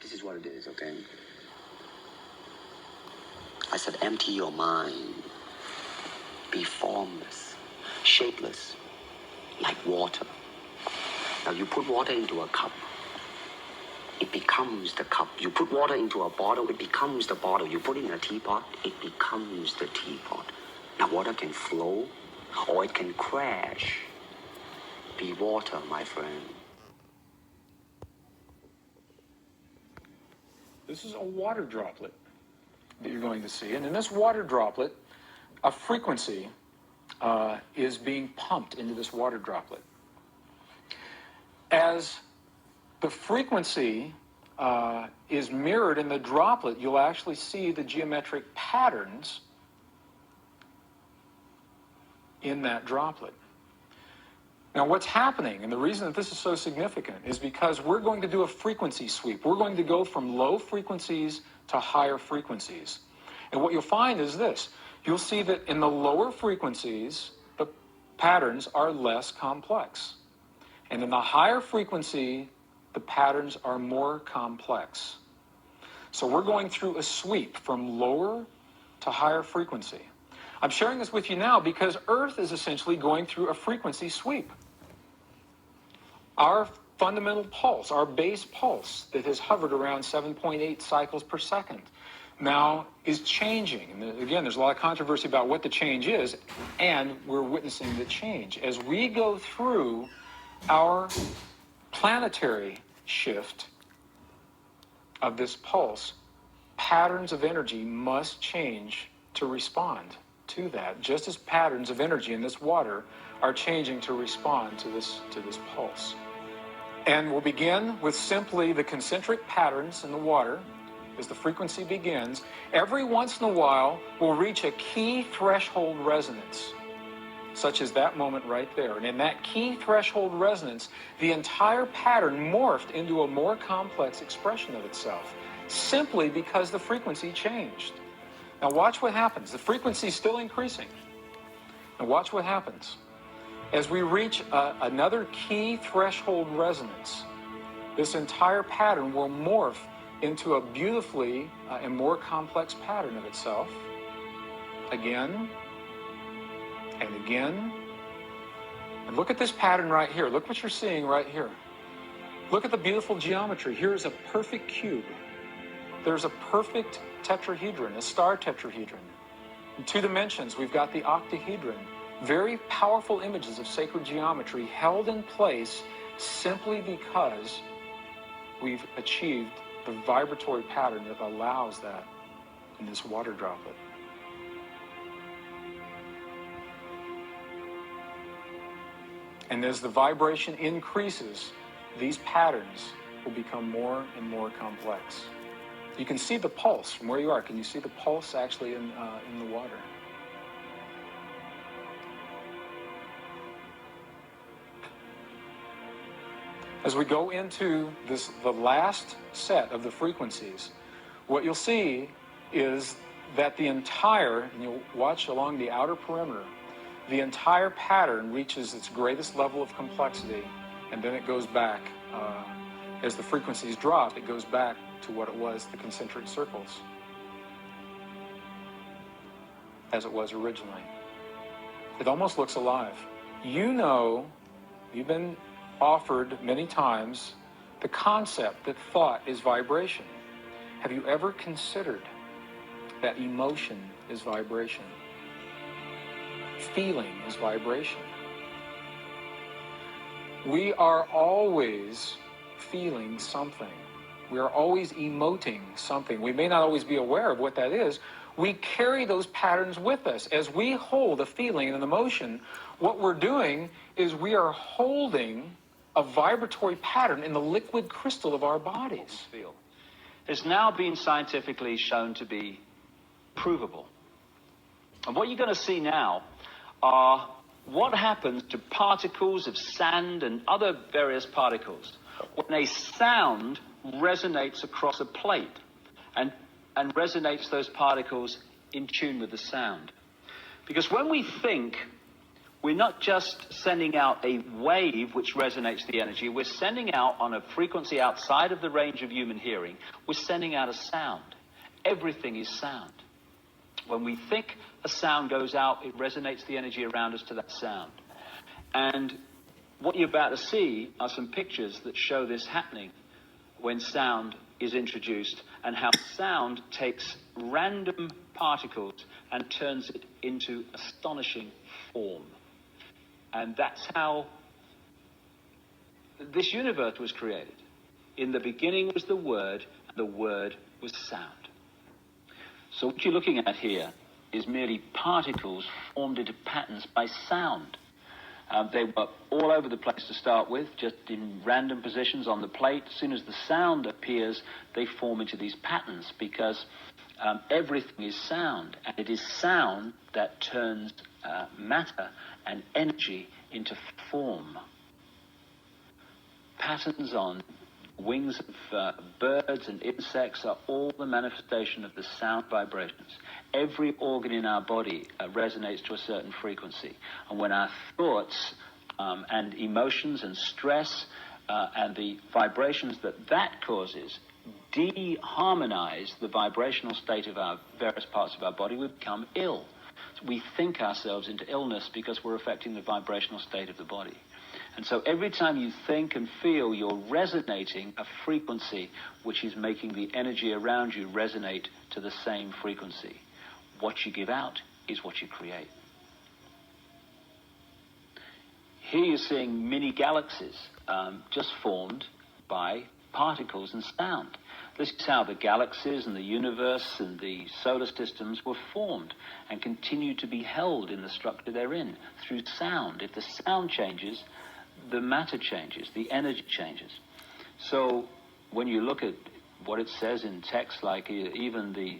This is what it is, okay? I said, empty your mind. Be formless, shapeless, like water. Now you put water into a cup, it becomes the cup. You put water into a bottle, it becomes the bottle. You put it in a teapot, it becomes the teapot. Now water can flow or it can crash. Be water, my friend. This is a water droplet that you're going to see. And in this water droplet, a frequency is being pumped into this water droplet. As the frequency is mirrored in the droplet, you'll actually see the geometric patterns in that droplet. Now what's happening, and the reason that this is so significant, is because we're going to do a frequency sweep. We're going to go from low frequencies to higher frequencies. And what you'll find is this. You'll see that in the lower frequencies, the patterns are less complex. And in the higher frequency, the patterns are more complex. So we're going through a sweep from lower to higher frequency. I'm sharing this with you now because Earth is essentially going through a frequency sweep. Our fundamental pulse, our base pulse that has hovered around 7.8 cycles per second, now is changing. And again, there's a lot of controversy about what the change is, and we're witnessing the change. As we go through our planetary shift of this pulse, patterns of energy must change to respond to that, just as patterns of energy in this water are changing to respond to this pulse. And we'll begin with simply the concentric patterns in the water. As the frequency begins, every once in a while we'll reach a key threshold resonance, such as that moment right there. And in that key threshold resonance, the entire pattern morphed into a more complex expression of itself, simply because the frequency changed. Now watch what happens. The frequency is still increasing. Now watch what happens. As we reach another key threshold resonance, this entire pattern will morph into a beautifully and more complex pattern of itself. Again and again. And look at this pattern right here. Look what you're seeing right here. Look at the beautiful geometry. Here is a perfect cube. There's a perfect tetrahedron, a star tetrahedron. In 2 dimensions, we've got the octahedron. Very powerful images of sacred geometry held in place simply because we've achieved the vibratory pattern that allows that in this water droplet. And as the vibration increases, these patterns will become more and more complex. You can see the pulse from where you are. Can you see the pulse actually in the water? As we go into the last set of the frequencies, what you'll see is that the entire, and you'll watch along the outer perimeter, the entire pattern reaches its greatest level of complexity, and then it goes back. As the frequencies drop, it goes back to what it was, the concentric circles, as it was originally. It almost looks alive. You know, you've been offered many times the concept that thought is vibration. Have you ever considered that emotion is vibration? Feeling is vibration. We are always feeling something. We are always emoting something. We may not always be aware of what that is. We carry those patterns with us. As we hold a feeling and an emotion, what we're doing is we are holding a vibratory pattern in the liquid crystal of our bodies. Has now been scientifically shown to be provable. And what you're going to see now are what happens to particles of sand and other various particles when a sound resonates across a plate and resonates those particles in tune with the sound. Because when we think, we're not just sending out a wave which resonates the energy. We're sending out on a frequency outside of the range of human hearing. We're sending out a sound. Everything is sound. When we think a sound goes out, it resonates the energy around us to that sound. And what you're about to see are some pictures that show this happening when sound is introduced, and how sound takes random particles and turns it into astonishing form. And that's how this universe was created. In the beginning was the Word, and the Word was sound. So what you're looking at here is merely particles formed into patterns by sound. They were all over the place to start with, just in random positions on the plate. As soon as the sound appears, they form into these patterns, because everything is sound, and it is sound that turns matter and energy into form. Patterns on wings of birds and insects are all the manifestation of the sound vibrations. Every organ in our body resonates to a certain frequency. And when our thoughts and emotions and stress and the vibrations that causes de-harmonize the vibrational state of our various parts of our body, we become ill. We think ourselves into illness because we're affecting the vibrational state of the body. And so every time you think and feel, you're resonating a frequency which is making the energy around you resonate to the same frequency. What you give out is what you create. Here you're seeing mini galaxies just formed by particles and sound. This is how the galaxies and the universe and the solar systems were formed and continue to be held in the structure they're in through sound. If the sound changes, the matter changes, the energy changes. So when you look at what it says in texts like even the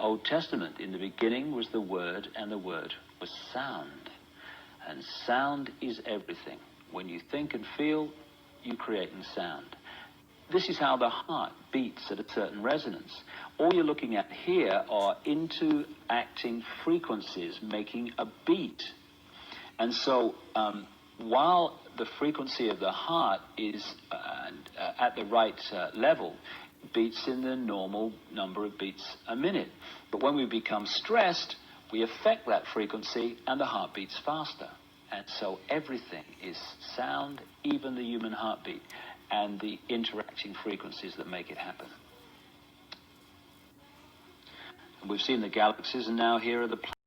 Old Testament, in the beginning was the Word, and the Word was sound. And sound is everything. When you think and feel, you create in sound. This is how the heart beats at a certain resonance. All you're looking at here are interacting frequencies making a beat. And so while the frequency of the heart is at the right level, it beats in the normal number of beats a minute. But when we become stressed, we affect that frequency and the heart beats faster. And so everything is sound, even the human heartbeat, and the interacting frequencies that make it happen. And we've seen the galaxies, and now here are the planets.